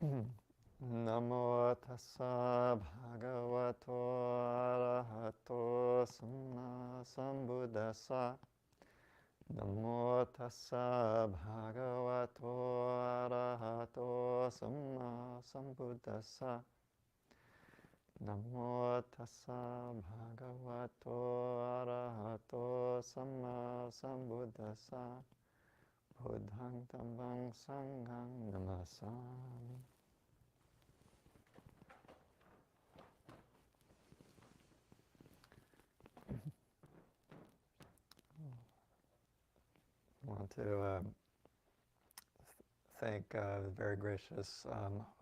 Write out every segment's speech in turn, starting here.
Namo tassa bhagavato arahato sambuddhassa. Namo tassa bhagavato arahato sambuddhassa. Namo tassa bhagavato arahato sambuddhassa. Buddhang dhammang sanghang namasami. I want to thank the very gracious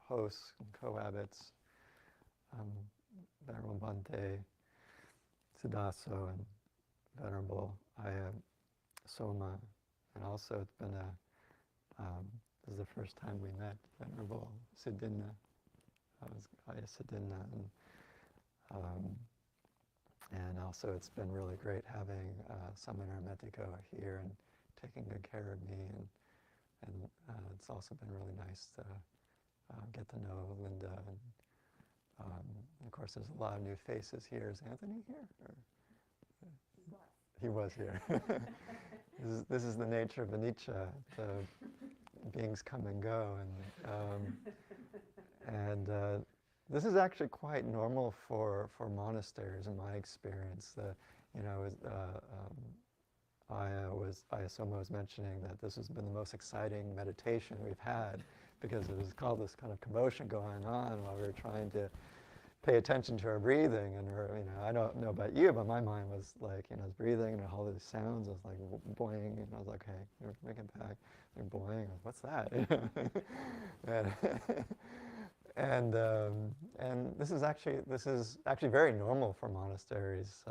hosts and co-habits, Venerable Bhante Siddhaso and Venerable Aya Soma. And also it's been this is the first time we met Venerable Siddhina. Aya Siddhina. And also it's been really great having Samanar Metiko here and taking good care of me, and it's also been really nice to get to know Linda, and of course there's a lot of new faces here. Is Anthony here? Or? He was here. This is the nature of anicca. The beings come and go, and this is actually quite normal for monasteries in my experience. Aya Soma was mentioning that this has been the most exciting meditation we've had, because it was called this kind of commotion going on while we were trying to pay attention to our breathing. And I don't know about you, but my mind was like, I was breathing and all these sounds. I was like boing, and I was like, okay, we're making it back. They're boing. What's that? And this is actually very normal for monasteries.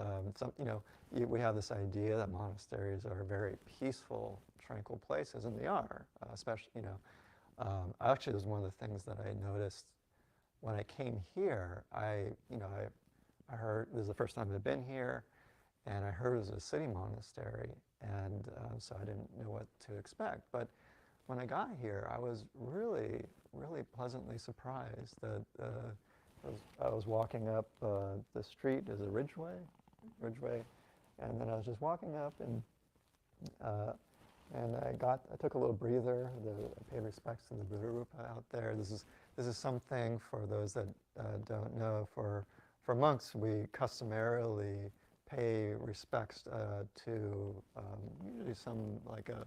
We have this idea that monasteries are very peaceful, tranquil places, and they are. Especially, actually, it was one of the things that I noticed when I came here. I heard, this is the first time I've been here, and I heard it was a city monastery, and so I didn't know what to expect. But when I got here, I was really, really pleasantly surprised that I was walking up the street. There's a ridgeway, and then I was just walking up, and I took a little breather. I paid respects to the Buddha Rupa out there. This is something for those that don't know. For monks, we customarily pay respects to usually some like a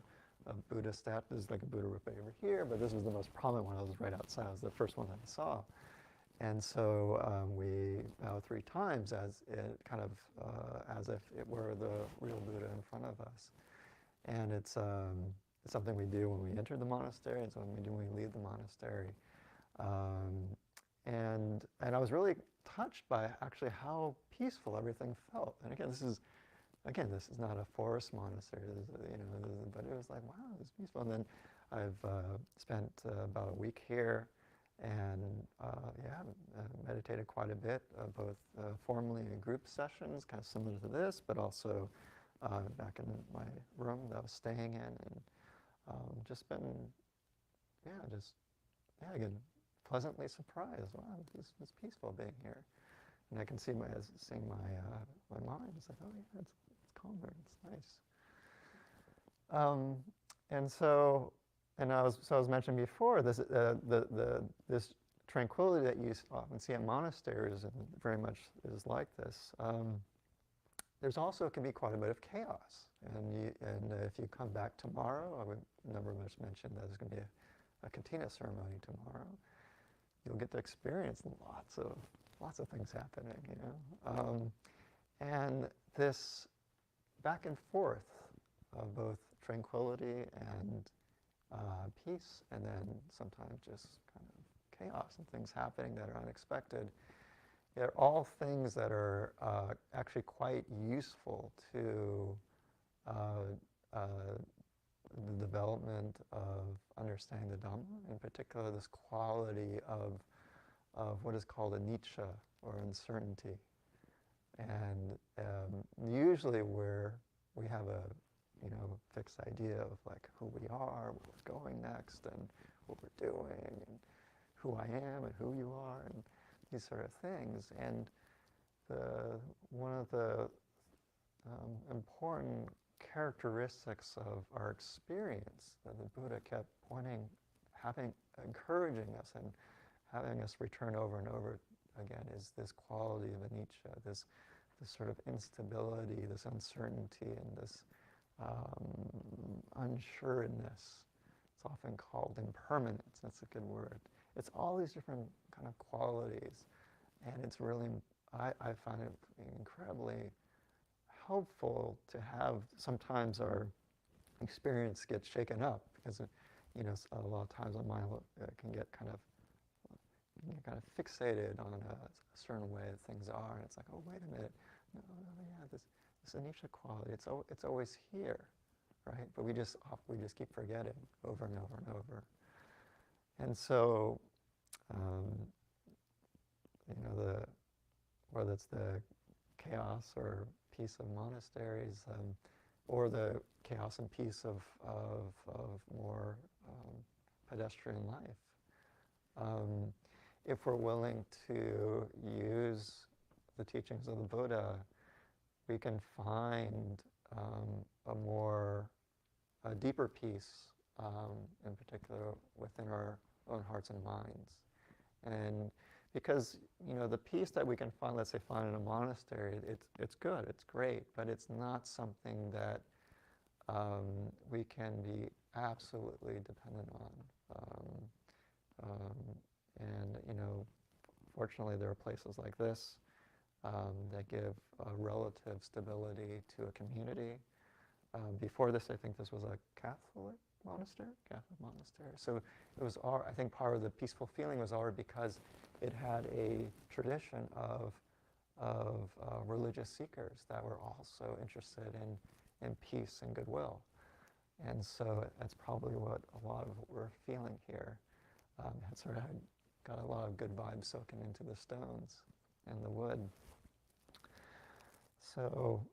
Buddha statue. There's like a Buddha Rupa over here, but this was the most prominent one. I was right outside. It was the first one that I saw. And so we bow 3 times as if it were the real Buddha in front of us. And it's something we do when we enter the monastery, and something we do when we leave the monastery. And I was really touched by actually how peaceful everything felt. And again, this is not a forest monastery, but it was like, wow, it's peaceful. And then I've spent about a week here, and meditated quite a bit, both formally in group sessions, kind of similar to this, but also back in my room that I was staying in, and just been, again, pleasantly surprised. Wow, it's peaceful being here. And I can see seeing my mind. It's like, oh yeah, it's calmer. It's nice. I was mentioning before, this this tranquility that you often see at monasteries, and very much is like this. There's also can be quite a bit of chaos, and if you come back tomorrow, I would never much mention that there's going to be a katina ceremony tomorrow. You'll get to experience lots of things happening, and this back and forth of both tranquility and peace, and then sometimes just kind of chaos and things happening that are unexpected. They're all things that are actually quite useful to the development of understanding the Dhamma, in particular this quality of what is called anicca, or uncertainty. And usually we have a fixed idea of like who we are, where we're going next, and what we're doing, and who I am and who you are and these sort of things. And one of the important characteristics of our experience that the Buddha kept encouraging us and having us return over and over again is this quality of anicca, this sort of instability, this uncertainty, and this unsureness. It's often called impermanence. That's a good word. It's all these different kind of qualities, and it's really, I find it incredibly helpful to have. Sometimes our experience gets shaken up because, a lot of times our mind can get kind of fixated on a certain way that things are, and it's like, oh, wait a minute, no, yeah, this anicca quality, it's always here, right? But we just keep forgetting over and over and over. And so, whether it's the chaos or peace of monasteries, or the chaos and peace of more pedestrian life. If we're willing to use the teachings of the Buddha, we can find a deeper peace, in particular within our own hearts and minds. And because, the peace that we can find, let's say, find in a monastery, it's good, it's great, but it's not something that we can be absolutely dependent on. And, fortunately, there are places like this that give relative stability to a community. Before this, I think this was a Catholic monastery. So it was, I think part of the peaceful feeling was already because it had a tradition of religious seekers that were also interested in peace and goodwill. And so that's probably what a lot of what we're feeling here. It sort of got a lot of good vibes soaking into the stones and the wood. So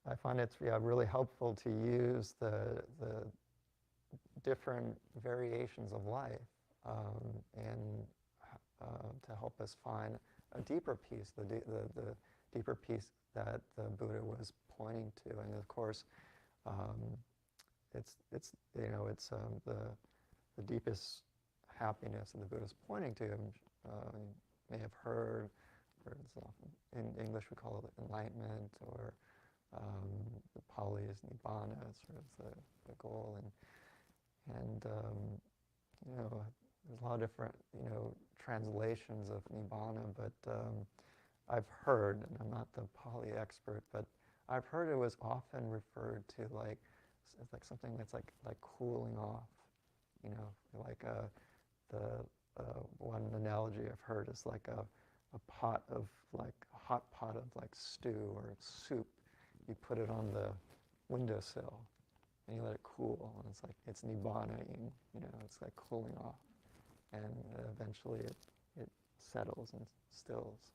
I find it's really helpful to use the different variations of life and to help us find a deeper peace, the deeper peace that the Buddha was pointing to. And of course, it's the deepest happiness that the Buddha is pointing to. You may have heard, or it's often, in English we call it enlightenment, or the Pali is nibbana, sort of the goal. And there's a lot of different translations of nibbana, but I've heard, and I'm not the Pali expert, but I've heard it was often referred to it's like something that's like cooling off, like the one analogy I've heard is like a hot pot of stew or soup. You put it on the windowsill and you let it cool, and it's nibbana-ing, it's like cooling off, and eventually it settles and stills.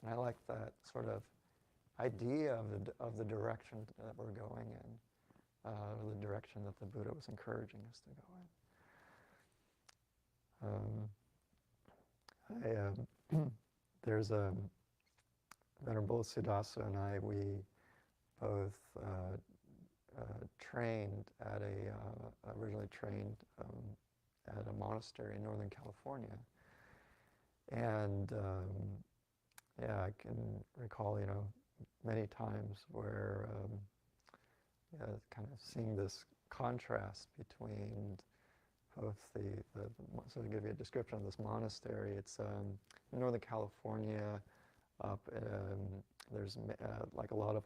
And I like that sort of idea of the direction that we're going in, or the direction that the Buddha was encouraging us to go in. There's a Venerable Siddhasa and I, we both originally trained at a monastery in Northern California. And I can recall, many times where kind of seeing this contrast between both so to give you a description of this monastery, it's in Northern California. There's like a lot of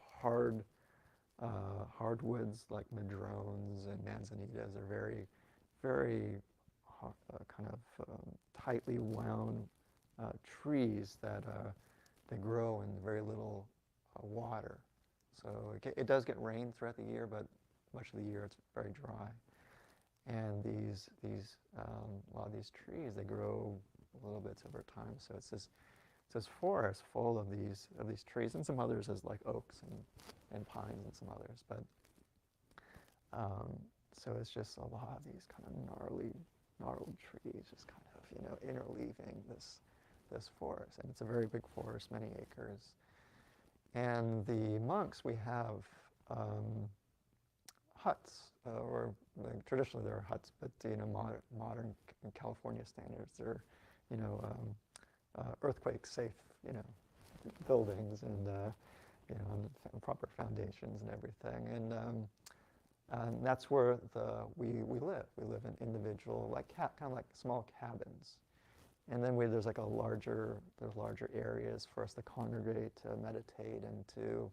hardwoods, like madrones and manzanitas are very, very kind of tightly wound trees that they grow in very little water. So it does get rain throughout the year, but much of the year it's very dry. And a lot of these trees, they grow little bits over time. So it's this forest full of these trees, and some others as like oaks and pines and some others. But so it's just a lot of these kind of gnarled trees, just kind of interleaving this forest. And it's a very big forest, many acres. And the monks, we have huts, or like, traditionally they're huts, but modern California standards, they're earthquake safe, buildings, and and proper foundations and everything. And that's where we live. We live in individual, like kind of like small cabins. And then there's like larger areas for us to congregate, to meditate, and to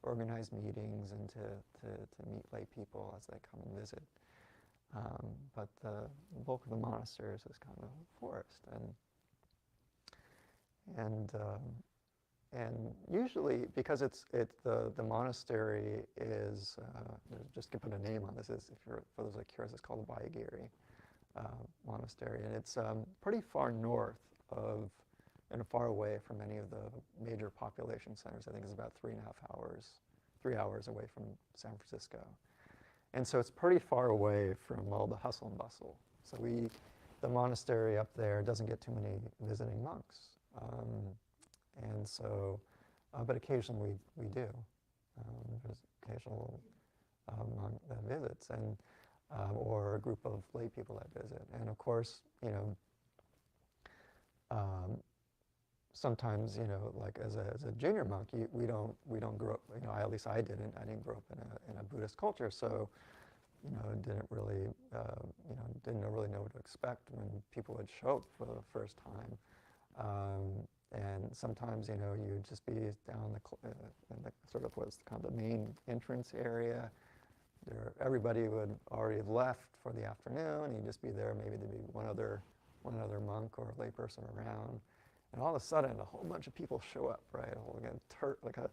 organize meetings, and to meet lay people as they come and visit. But the bulk of the monasteries is kind of forest, and usually because the monastery is just to put a name on this, is for those that are curious, it's called the Vaigiri monastery, and it's pretty far north of and far away from many of the major population centers. I think it's about 3 hours away from San Francisco. And so it's pretty far away from all the hustle and bustle. So the monastery up there doesn't get too many visiting monks. And so, but occasionally we do. There's occasional monk that visits, and or a group of lay people that visit. And of course, sometimes, like as a junior monk, we don't grow up. At least I didn't. I didn't grow up in a Buddhist culture, so didn't really know what to expect when people would show up for the first time. And sometimes, you'd just be down in the sort of what's kind of the main entrance area. Everybody would already have left for the afternoon, and you'd just be there. Maybe there'd be one other monk or layperson around. And all of a sudden, a whole bunch of people show up, right? Like a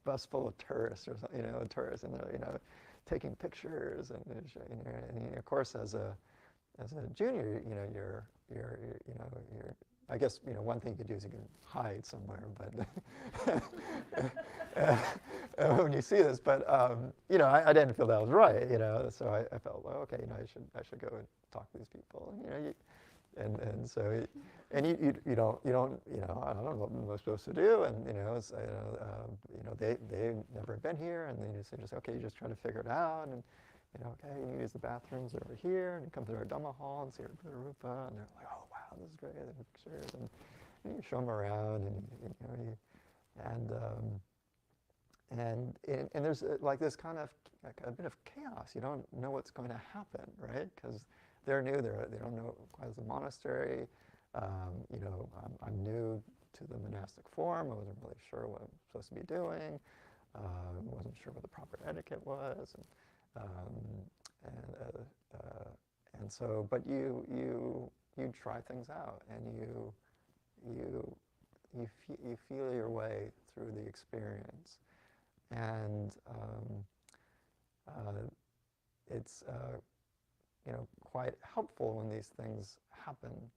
bus full of tourists, or something, tourists, and they're, taking pictures, and of course, as a junior, you're I guess, one thing you could do is you can hide somewhere, but when you see this, but I didn't feel that was right, so I felt, well, okay, I should go and talk to these people, and so you don't I don't know what I'm supposed to do, and they've never been here, and then you just okay, you just try to figure it out, and okay, you use the bathrooms over here, and you come to our Dhamma hall and see our Buddha Rupa, and they're like, oh wow, this is great, and pictures, and you show them around, and there's like this kind of a bit of chaos. You don't know what's going to happen, right? Because they're new, they don't know quite as a monastery. I'm new to the monastic form. I wasn't really sure what I'm supposed to be doing. Wasn't sure what the proper etiquette was, and so, but you try things out, and you feel your way through the experience, and it's quite helpful when these things happen,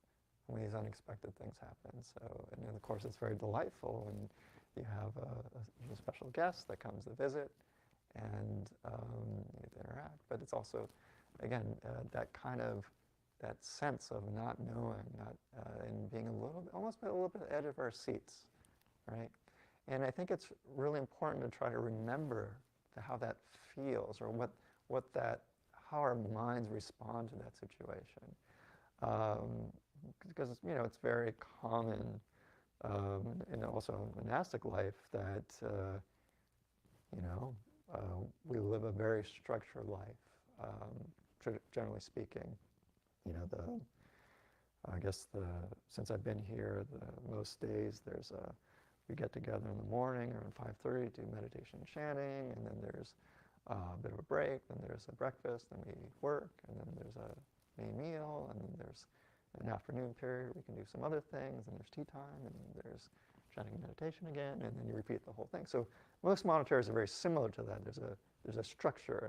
when these unexpected things happen. So, and then of course it's very delightful when you have a special guest that comes to visit, and you get to interact. But it's also, again, that sense of not knowing, and being almost a little bit edge of our seats, right? And I think it's really important to try to remember how that feels, or how our minds respond to that situation, because it's very common, and also in monastic life, that we live a very structured life, generally speaking. I guess since I've been here, most days we get together in the morning around 5:30, do meditation and chanting, and then there's a bit of a break, then there's a breakfast, then we work, and then there's a main meal, and then there's an afternoon period we can do some other things, and there's tea time, and then there's chanting and meditation again, and then you repeat the whole thing. So most monasteries are very similar to that. There's a structure,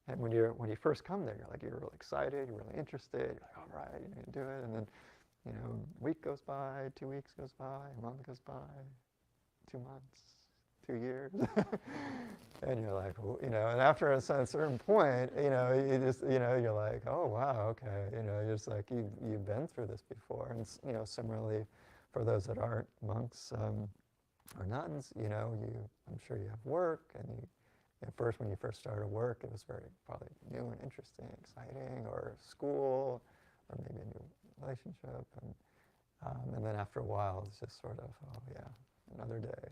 and when you first come there, you're really excited, you're really interested, you're like, all right, you're gonna do it, and then a week goes by, 2 weeks goes by, a month goes by, 2 months, 2 years? And you're like, well, and after a certain point, you just, you're like, oh, wow, okay. You're just like, you've been through this before. And, similarly, for those that aren't monks or nuns, I'm sure you have work, and when you first started work, it was very probably new and interesting, exciting, or school, or maybe a new relationship. And then after a while, it's just sort of, oh, yeah, another day,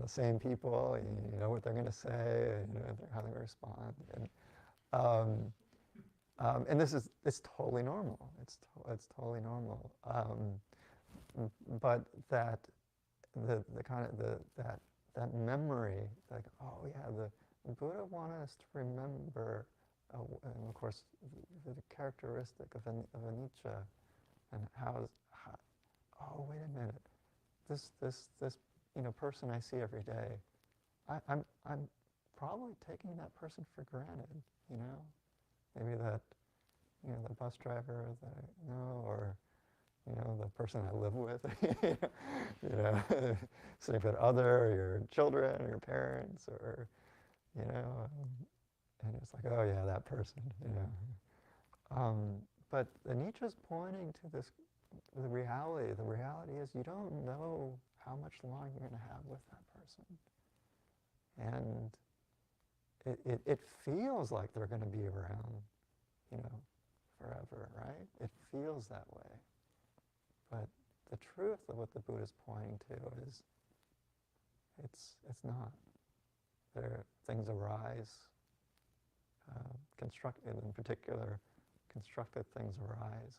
the same people, you know what they're going to say, and how they're going to respond. And it's totally normal. It's totally normal. But that the kind of that memory, like, oh yeah, the Buddha wanted us to remember, and of course, the characteristic of anicca, and how, oh, wait a minute, this person I see every day, I'm probably taking that person for granted, maybe that, the bus driver that I know, or the person I live with, significant other, or your children, or your parents, or, and it's like, oh yeah, that person, But Nietzsche's pointing to this, the reality. The reality is you don't know how much longer you're going to have with that person. And it feels like they're going to be around, forever, right? It feels that way. But the truth of what the Buddha's pointing to is it's not. Things arise, in particular, constructed things arise.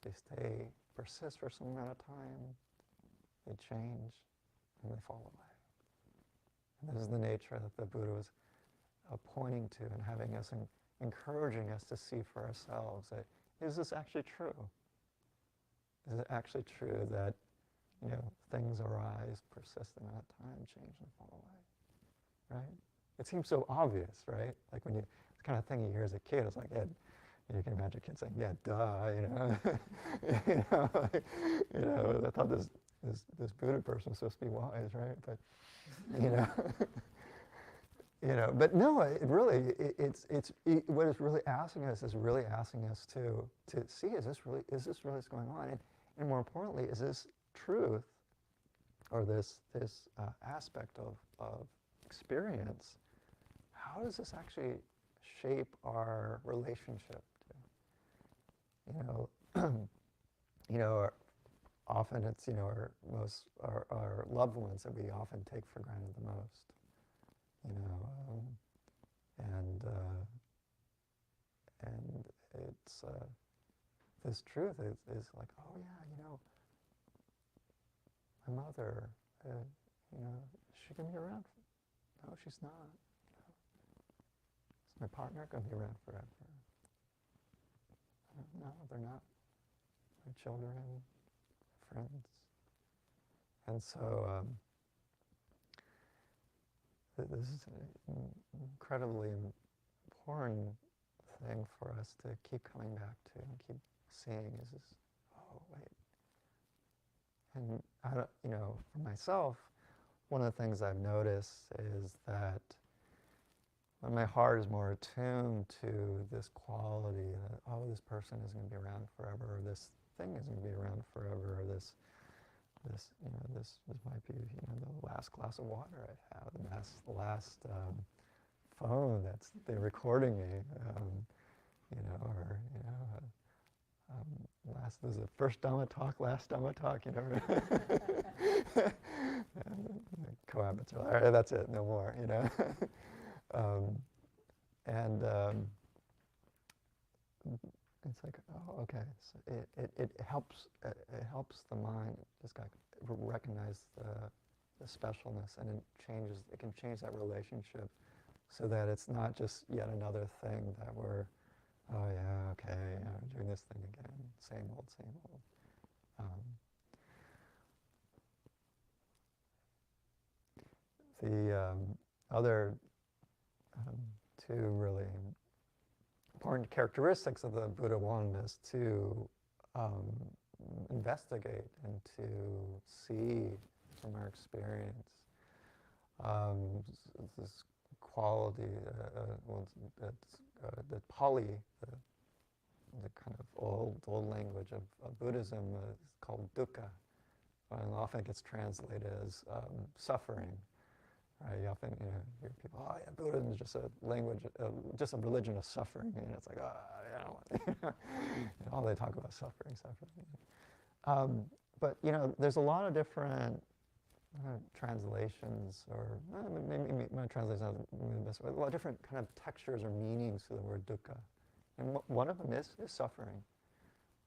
They persist for some amount of time, they change, and they fall away. And this is the nature that the Buddha was pointing to and having us, encouraging us to see for ourselves. That, is this actually true? Is it actually true that, things arise, persist in that time, change, and fall away, right? It seems so obvious, right? Like when the kind of thing you hear as a kid, it's like, yeah, you can imagine kids saying, yeah, duh, I thought this Buddha person was supposed to be wise, right? But, but no, what it's really asking us is really asking us to see, is this really what's going on? And more importantly, is this truth, or this aspect of experience, how does this actually shape our relationship to, often it's, our loved ones that we often take for granted the most, and it's, this truth is like, oh yeah, my mother, is she going to be around? No, she's not. Is my partner going to be around forever? No, they're not. My children, friends. And so this is an incredibly important thing for us to keep coming back to and keep seeing, is this, oh, wait. And, for myself, one of the things I've noticed is that when my heart is more attuned to this quality that, oh, this person is going to be around forever, or this thing is going to be around forever, or this might be, the last glass of water I have, the last phone they're recording me, or, this is the first Dhamma talk, last Dhamma talk, cohabits are like, all right, that's it, no more, and it's like, oh, okay, so it helps the mind just kind of recognize the specialness, and it can change that relationship so that it's not just yet another thing that we're, oh yeah, okay, we're doing this thing again, same old, same old. The other two really important characteristics of the Buddha wanted us to investigate and to see from our experience this quality, the Pali, the kind of old language of Buddhism is called dukkha, and often gets translated as suffering. Right? You often hear people, oh yeah, Buddhism is just a language, just a religion of suffering, and it's like, all they talk about suffering. But there's a lot of different translations, or maybe my translation isn't the best way. A lot of different kind of textures or meanings to the word dukkha, and one of them is suffering.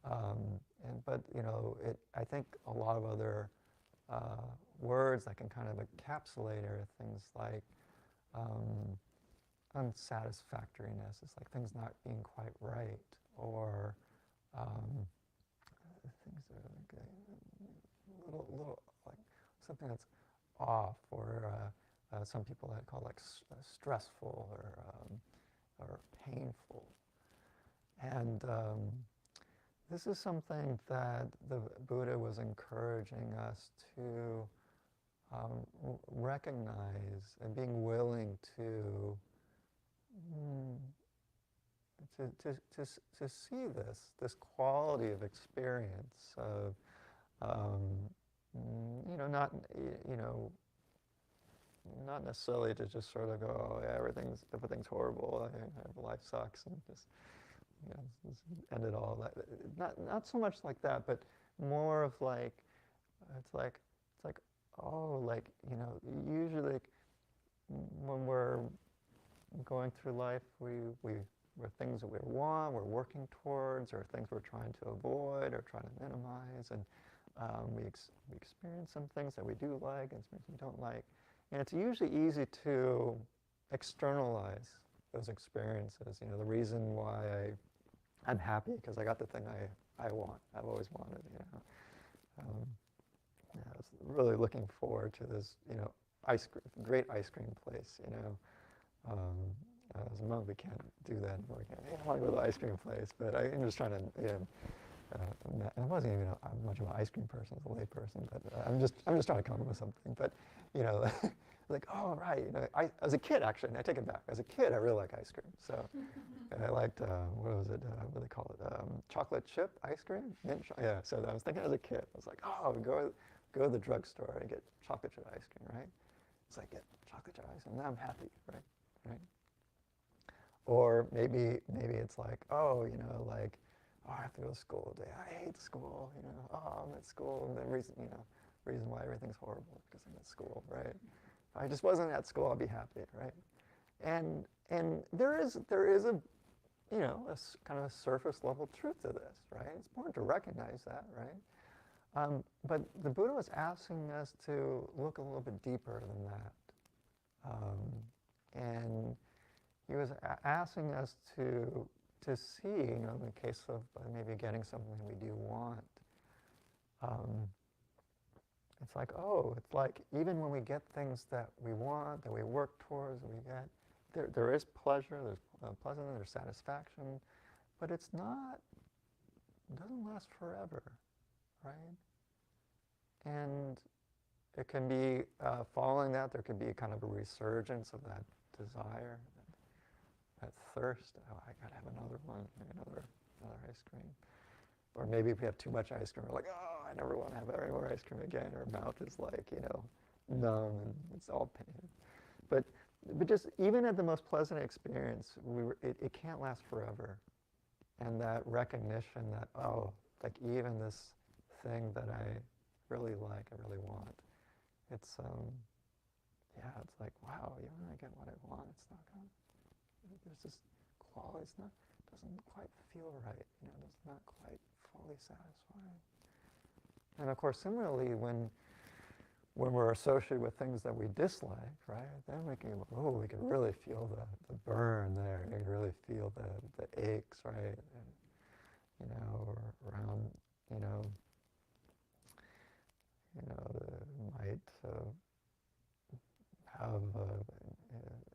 But I think a lot of other words that can kind of encapsulate are things like unsatisfactoriness. It's like things not being quite right, or things that are like little like something that's off, or some people that call like stressful or painful. And this is something that the Buddha was encouraging us to recognize, and being willing to see this quality of experience of not necessarily to just sort of go, oh, yeah, everything's horrible, life sucks, and just end it all. Not so much like that, but more of like, it's like, oh, like, usually when we're going through life, we're things that we want, we're working towards, or things we're trying to avoid or trying to minimize, and we experience some things that we do like and some things we don't like. And it's usually easy to externalize those experiences. The reason why I'm happy because I got the thing I want. I've always wanted. I was really looking forward to this, great ice cream place. As a monk, we can't do that anymore. I want to go to the ice cream place, but I'm just trying to. I wasn't even much of an ice cream person, as a lay person, but I'm just trying to come up with something. But like, oh right, as a kid actually, and I take it back. As a kid, I really like ice cream. So I liked what was it? What do they call it? Chocolate chip ice cream. Yeah. So I was thinking as a kid, I was like, oh, go to the drugstore and get chocolate chip ice cream, right? It's like, get chocolate chip ice cream, and now I'm happy, right? Or maybe it's like, oh, like, oh, I have to go to school today. I hate school, oh, I'm at school, and the reason why everything's horrible is because I'm at school, right? If I just wasn't at school, I'd be happy, right? And there is a a kind of a surface level truth to this, right? It's important to recognize that, right? But the Buddha was asking us to look a little bit deeper than that, and he was asking us to see, in the case of maybe getting something we do want, it's like, oh, it's like even when we get things that we want, that we work towards, we get, there is pleasure, there's pleasantness, there's satisfaction, but it doesn't last forever, right? And it can be, following that, there could be kind of a resurgence of that desire, that thirst. Oh, I gotta have another one, another ice cream. Or maybe if we have too much ice cream, we're like, oh, I never want to have any more ice cream again. Our mouth is like, numb, and it's all pain. But just even at the most pleasant experience, it can't last forever. And that recognition that, oh, like even this thing that I really like, I really want, it's it's like, wow, even when I get what I want, it's not gonna. There's this quality. Doesn't quite feel right. It's not quite fully satisfying. And of course, similarly, when we're associated with things that we dislike, right? Then we can really feel the burn there. You can really feel the aches, right? And, around, might have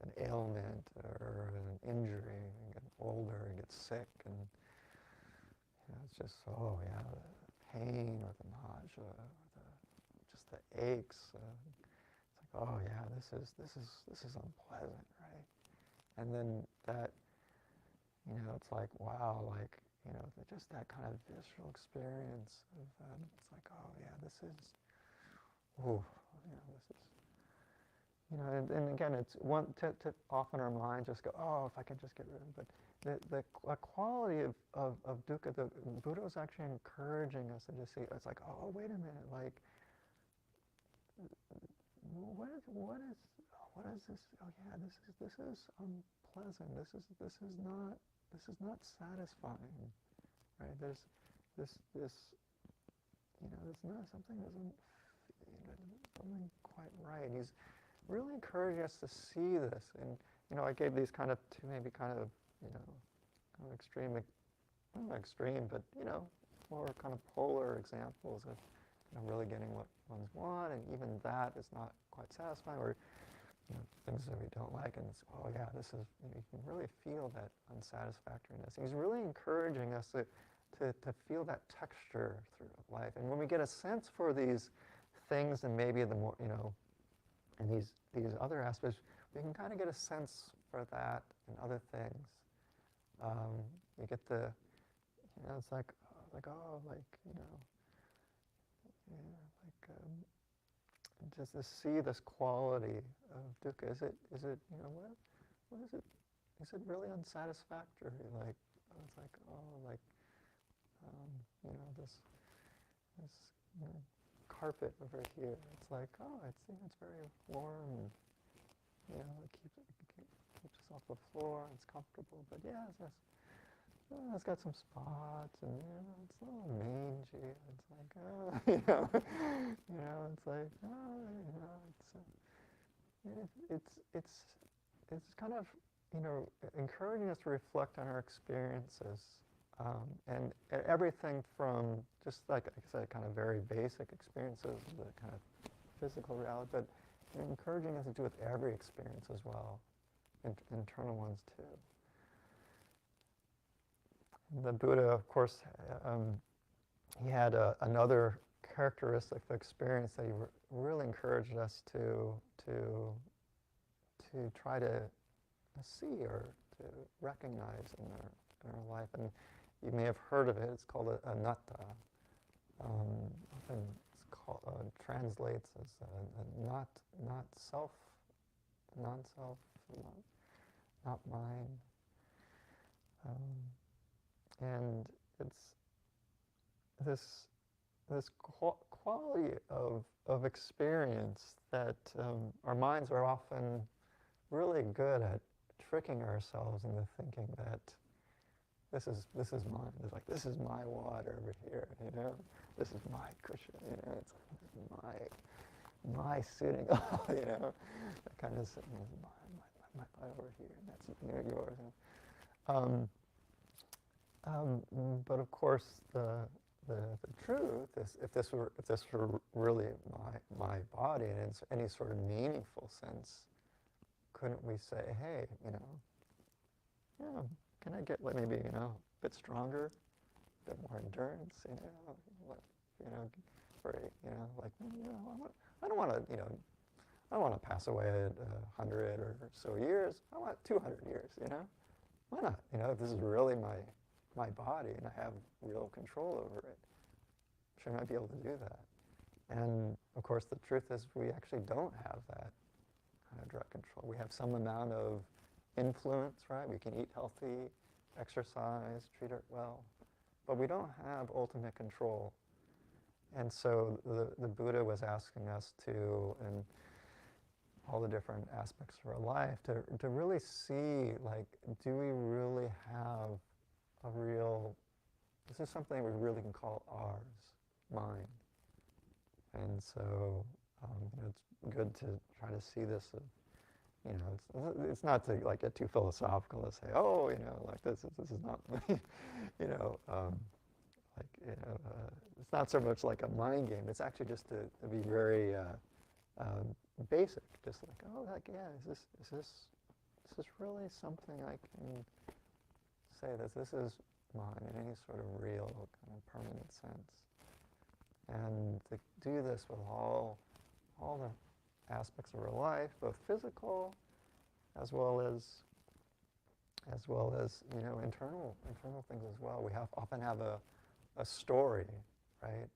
an ailment or an injury, and get older and get sick, and it's just, oh yeah, the pain just the aches. It's like, oh yeah, this is unpleasant, right? And then that, it's like, wow, like, just that kind of visceral experience of, it's like, oh yeah, this is, ooh, this is, and again, it's often our minds just go, oh, if I can just get rid of it. But the quality of dukkha, the Buddha was actually encouraging us to just see, it's like, oh, wait a minute, like, what is this? Oh yeah, this is unpleasant. This is not satisfying, right? There's this not something something quite right. He's really encouraging us to see this, and I gave these kind of two maybe kind of kind of extreme, not extreme, but more kind of polar examples of really getting what one's want, and even that is not quite satisfying, or things that we don't like, and it's, oh yeah, this is, you can really feel that unsatisfactoriness. He's really encouraging us to feel that texture through life, and when we get a sense for these things, and maybe the more, and these other aspects, we can kind of get a sense for that and other things. You get the, it's like, oh, like, yeah, like, just to see this quality of dukkha. Is it, what is it? Is it really unsatisfactory? Like, it's like, oh, like, this carpet over here. It's like, oh, it's very warm, and it keeps us off the floor. It's comfortable, but yeah, it's got some spots, and it's a little mangy. It's like, oh, it's like, oh, it's kind of encouraging us to reflect on our experiences, and everything from just like I said, kind of very basic experiences, the kind of physical reality, but encouraging us to do with every experience as well, internal ones too. The Buddha, of course, he had another characteristic of experience that he really encouraged us to try to see or to recognize in our life. And you may have heard of it. It's called anatta. Often it's called, translates as not self, non-self, not mine. And it's this quality of experience that our minds are often really good at tricking ourselves into thinking that this is mine. It's like, this is my water over here, This is my cushion, It's like, my sitting, that kind of sitting is my over here, and that's yours. But of course, the truth is, if this were really my body in any sort of meaningful sense, couldn't we say, hey, can I get maybe a bit stronger, a bit more endurance, for like I don't want to I don't want to pass away at 100 or so years. I want 200 years. Why not? If this is really my body and I have real control over it, shouldn't I be able to do that? And of course, the truth is we actually don't have that kind of direct control. We have some amount of influence, right? We can eat healthy, exercise, treat it well, but we don't have ultimate control. And so the Buddha was asking us to, in all the different aspects of our life, to really see, like, do we really have a real, this is something we really can call ours, mine. And so it's good to try to see this, it's not to like get too philosophical to say, oh, like this is not, it's not so much like a mind game. It's actually just to be very basic, just like, oh, like, yeah, is this really something I can say that this is mine in any sort of real kind of permanent sense? and to do this with all the aspects of our life, both physical as well as internal things as well. We often have a story, right?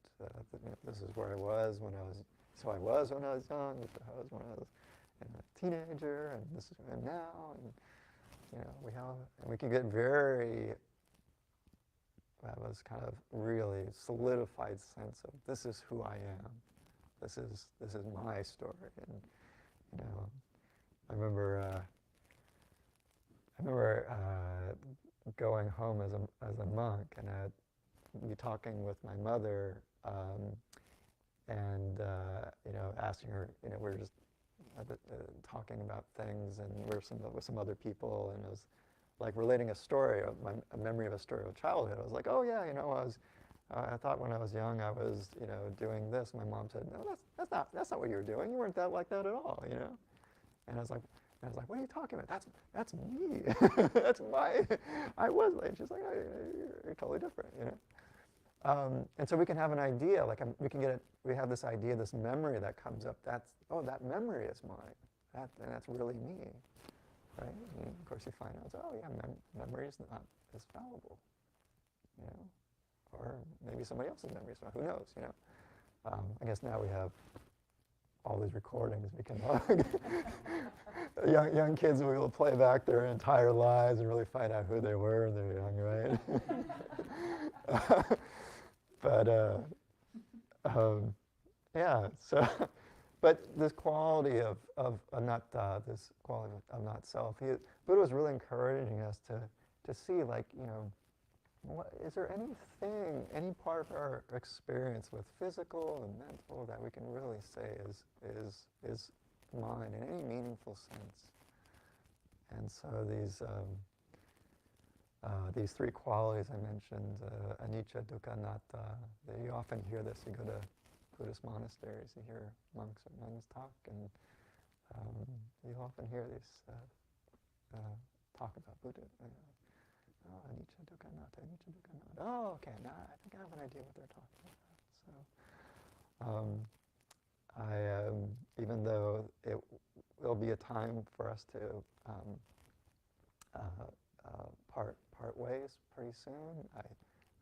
This is where I was when I was, so I was when I was young, this is how I was when I was a teenager, and this is who I am now, and we can get very, have this kind of really solidified sense of this is who I am, this is my story, and I remember going home as a monk, and I'd be talking with my mother, and asking her. We were just talking about things, and we were with some other people, and it was like relating a memory of a story of childhood. I was like, oh yeah, I thought when I was young I was doing this. My mom said, no, that's not what you were doing. You weren't like that at all, And I was like, what are you talking about? That's me. That's I was like. She's like, oh, you're totally different, And so we can have an idea, we have this idea, this memory that comes up. That memory is mine. And that's really me, right? And of course, you find out, oh yeah, memory is not as fallible, or maybe somebody else's memory is not. Who knows, I guess now we have all these recordings. We can young kids will play back their entire lives and really find out who they were when they were young, right? But yeah. So, but this quality of anatta, this quality of not self, Buddha was really encouraging us to see, like, is there any part of our experience with physical and mental that we can really say is mine in any meaningful sense? And so these three qualities I mentioned, anicca, dukkha, anatta, you often hear this. You go to Buddhist monasteries, you hear monks or nuns talk, and you often hear these talk about Buddha. Oh, anicca, dukkha, anatta, anicca, dukkha, anatta. Oh, okay, now I think I have an idea what they're talking about. So, even though it will be a time for us to part ways pretty soon,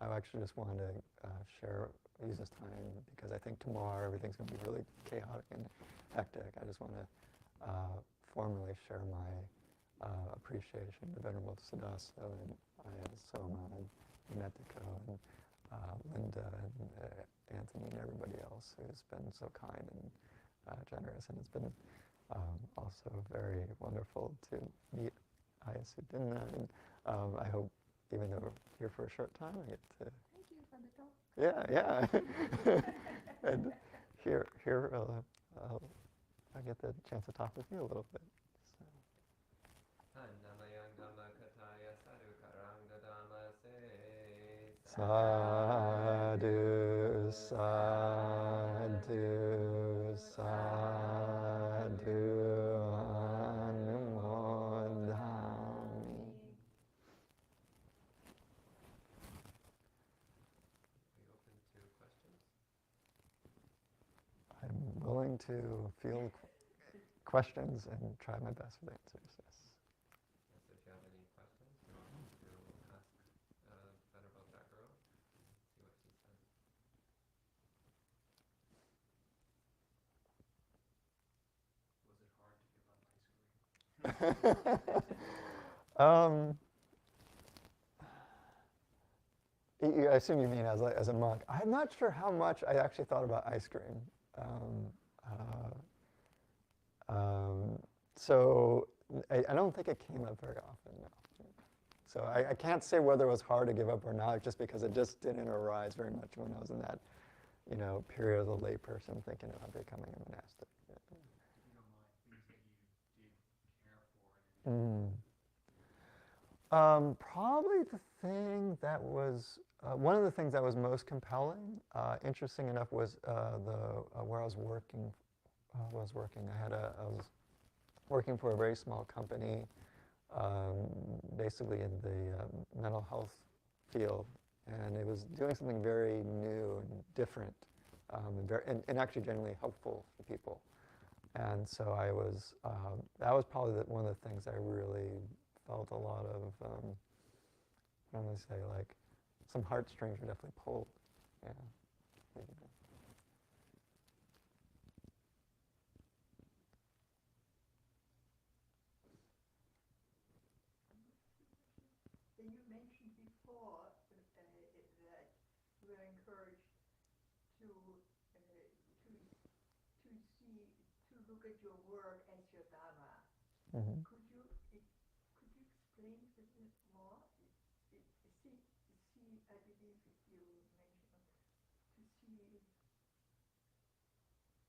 I actually just wanted to use this time, because I think tomorrow everything's going to be really chaotic and hectic. I just want to formally share my appreciation to Venerable Siddhasa and Soma and Netiko and Linda and Anthony and everybody else who's been so kind and generous. And it's been also very wonderful to meet Ayasudinna, and I hope, even though we're here for a short time, I get to... Thank you for the talk. Yeah. And here I get the chance to talk with you a little bit. Sadhu, sadhu, sadhu, anumodhami. I'm willing to field questions and try my best with answers. Yes. If you have any questions, you want to ask Venerable Jagaro, see what he says. Was it hard to give up ice cream? I assume you mean as a monk. I'm not sure how much I actually thought about ice cream. So I don't think it came up very often, no. So I can't say whether it was hard to give up or not, just because it just didn't arise very much when I was in that, period of the layperson thinking about becoming a monastic. If you don't mind, things that you did care for. Probably the thing that was, one of the things that was most compelling, interesting enough, was where I was working. I was working for a very small company, basically in the mental health field, and it was doing something very new and different and actually genuinely helpful to people. And so I was, that was probably one of the things I really felt a lot of, I'm going to say, like, some heartstrings were definitely pulled. Yeah. And you mentioned before that you were encouraged to look at your work as your Dhamma. Mm-hmm. Could you explain a bit more? I believe you mentioned to see,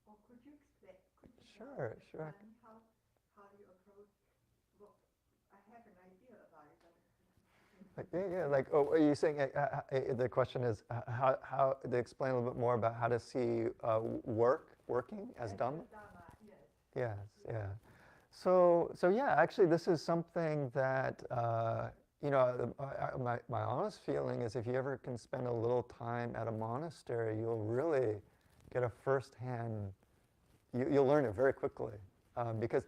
or could you explain? Sure. How you approach? Well, I have an idea about it, but. Yeah. Like, oh, are you saying the question is how to explain a little bit more about how to see working as Dhamma? Dhamma, yes. Yes. Yeah. So yeah, actually, this is something that my honest feeling is if you ever can spend a little time at a monastery, you'll really get a firsthand. You'll learn it very quickly because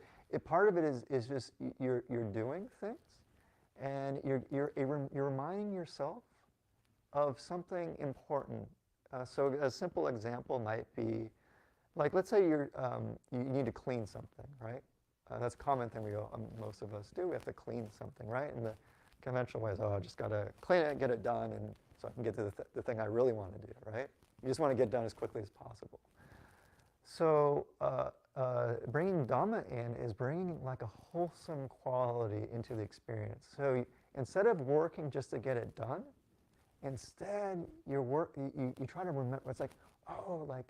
part of it is just you're doing things, and you're reminding yourself of something important. So a simple example might be, like, let's say you need to clean something, right? That's a common thing most of us do. We have to clean something, right? And the conventional way is, I just got to clean it, get it done, and so I can get to the thing I really want to do, right? You just want to get done as quickly as possible. So bringing Dhamma in is bringing like a wholesome quality into the experience. So instead of working just to get it done, instead you try to remember. It's like, like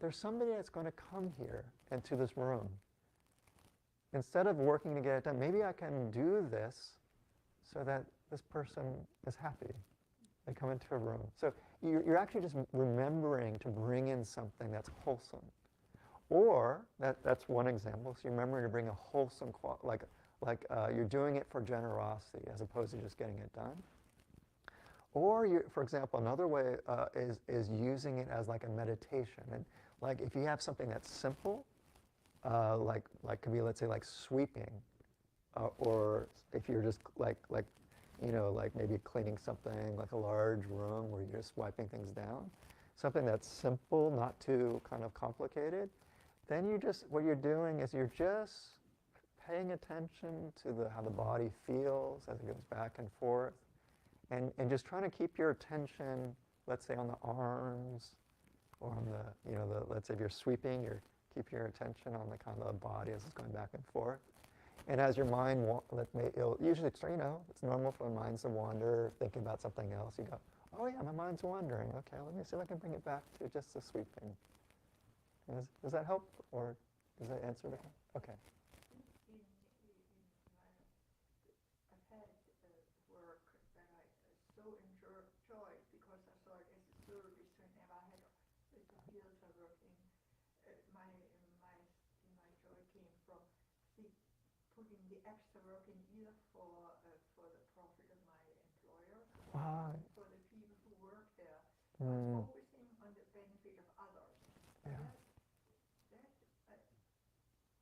there's somebody that's going to come here into this room. Instead of working to get it done, maybe I can do this so that this person is happy. They come into a room. So you're actually just remembering to bring in something that's wholesome. Or that's one example. So you remember to bring a wholesome quality, like you're doing it for generosity as opposed to just getting it done. Or for example, another way is using it as like a meditation. And like if you have something that's simple, like could be, let's say, like sweeping, or if you're just like maybe cleaning something like a large room where you're just wiping things down, something that's simple, not too kind of complicated. Then what you're doing is you're just paying attention to how the body feels as it goes back and forth, and just trying to keep your attention, let's say, on the arms, or on let's say if you're sweeping, keep your attention on the kind of the body as it's going back and forth. And as your mind, it'll usually, it's normal for the minds to wander, thinking about something else. You go, oh yeah, my mind's wandering. Okay, let me see if I can bring it back to just the sweeping. Does that help, or does that answer the question? Okay. I've had work that I so enjoyed because I saw it as a service whenever I had the fields I worked in. My joy came from putting the extra work in either for the profit of my employer or for the people who work there, focusing on the benefit of others. Yeah.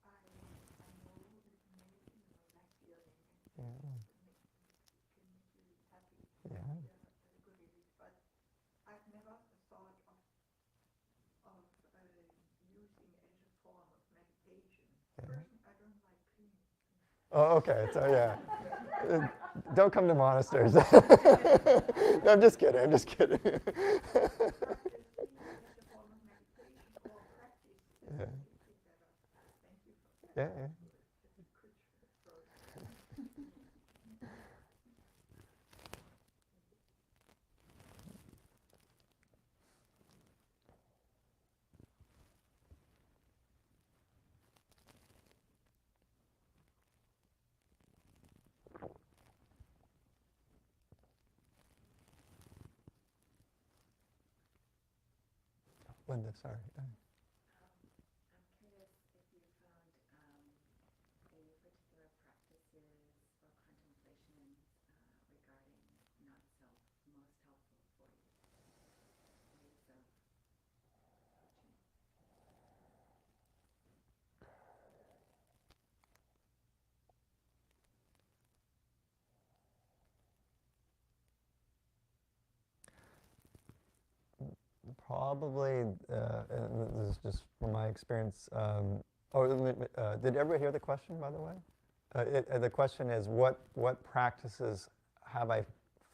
I know it makes that feeling Yeah. can make you happy. Yeah. Good it is, but I've never thought of using it as a form of meditation. Yeah. First, I don't like cleaning. Oh, okay. So yeah, don't come to monasteries. No, I'm just kidding. Yeah. Yeah. Linda, sorry. I'm curious if you found any particular practices or contemplations regarding not self most helpful for you yourself. Probably, and this is just from my experience. Did everybody hear the question, by the way? The question is, what practices have I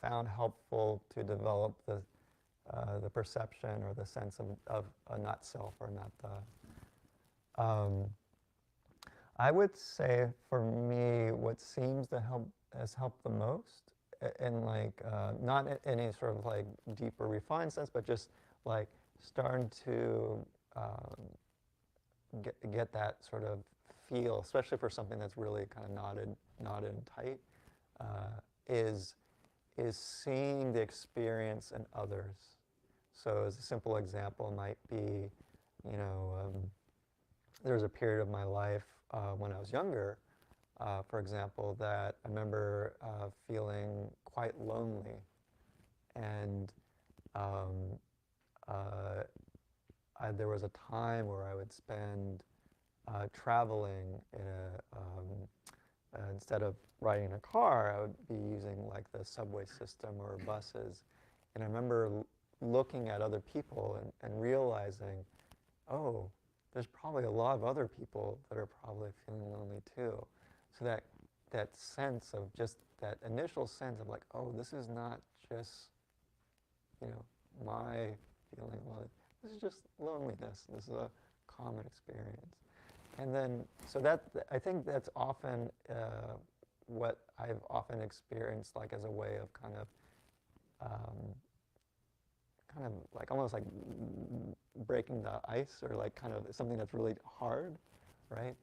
found helpful to develop the perception or the sense of a not self or not the. I would say for me, what seems to has helped the most, and like not in any sort of like deeper refined sense, but just like starting to get that sort of feel, especially for something that's really kind of knotted and tight, is seeing the experience in others. So as a simple example might be, there was a period of my life when I was younger, for example, that I remember feeling quite lonely, and there was a time where I would spend traveling in instead of riding in a car, I would be using like the subway system or buses. And I remember looking at other people and realizing, oh, there's probably a lot of other people that are probably feeling lonely too. So that sense of just that initial sense of like, oh, this is not just, my feeling. Well, this is just loneliness. This is a common experience. And then, so I think that's often what I've often experienced, like as a way of kind of like almost like breaking the ice, or like kind of something that's really hard, right?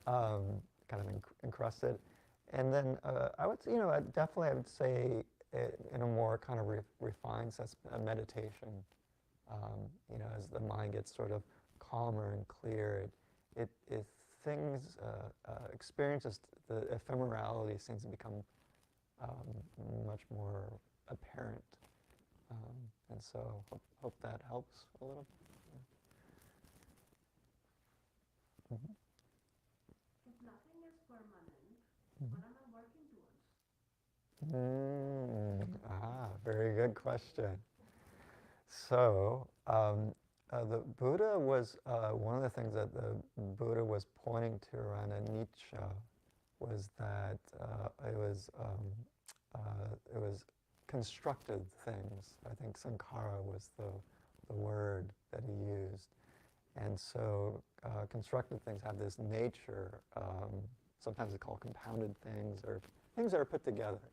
Kind of encrusted. And then I would, definitely I would say in a more kind of refined sense, meditation. As the mind gets sort of calmer and clear, it things, experiences, the ephemerality seems to become much more apparent. And so hope that helps a little. Yeah. Mm-hmm. If nothing is permanent, what am I working towards? Very good question. So the Buddha was, one of the things that the Buddha was pointing to around anicca was that it was constructed things. I think sankhara was the word that he used. And so constructed things have this nature, sometimes it's called compounded things, or things that are put together.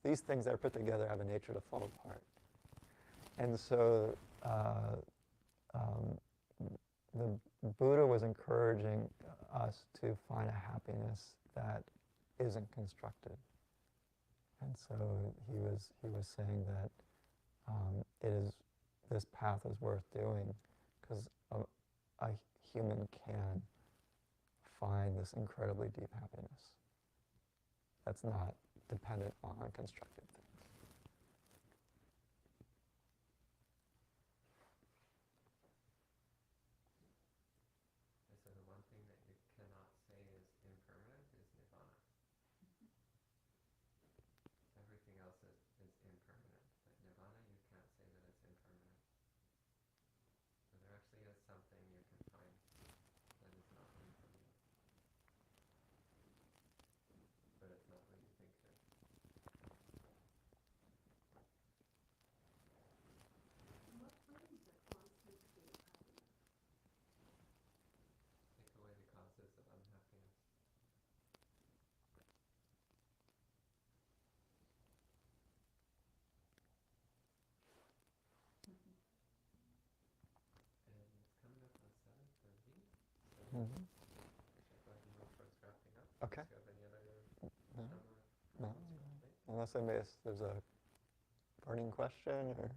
These things that are put together have a nature to fall apart. And so the Buddha was encouraging us to find a happiness that isn't constructed. And so he was saying that this path is worth doing because a human can find this incredibly deep happiness that's not dependent on constructed things. So the one thing that you cannot say is impermanent is nirvana. Everything else is impermanent, but nirvana you can't say that it's impermanent. So there actually is something you can find that is not impermanent. But it's not what you think it is. What brings that constant state of happiness? Take away the causes of unhappiness. And it's coming up on 7:30. So Mm-hmm. we should go ahead and move towards wrapping up. Okay. Do you have any other No. Dhamma No. questions you want to make? Unless there's a burning question or.